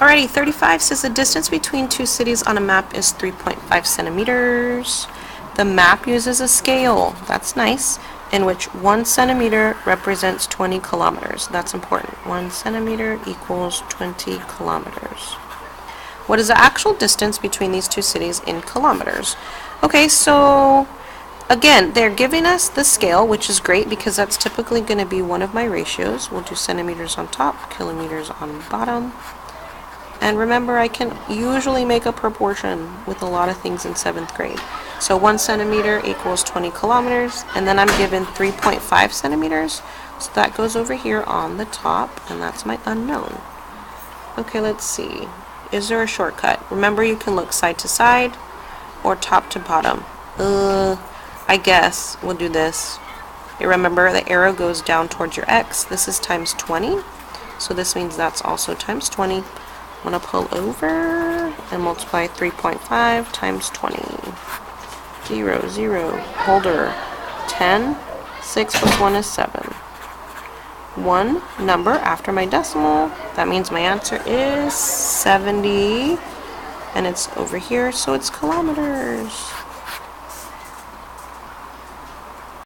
Alrighty, 35 says the distance between two cities on a map is 3.5 centimeters. The map uses a scale, that's nice, in which 1 centimeter represents 20 kilometers. That's important. 1 centimeter equals 20 kilometers. What is the actual distance between these two cities in kilometers? Okay, so again, they're giving us the scale, which is great because that's typically going to be one of my ratios. We'll do centimeters on top, kilometers on bottom. And remember, I can usually make a proportion with a lot of things in 7th grade. So 1 centimeter equals 20 kilometers, and then I'm given 3.5 centimeters. So that goes over here on the top, and that's my unknown. Okay, let's see. Is there a shortcut? Remember, you can look side to side or top to bottom. I guess we'll do this. You remember, the arrow goes down towards your x. This is times 20. So this means that's also times 20. I'm going to pull over and multiply 3.5 times 20. 0, 0, holder, 10, 6 plus 1 is 7. One number after my decimal, that means my answer is 70, and it's over here, so it's kilometers.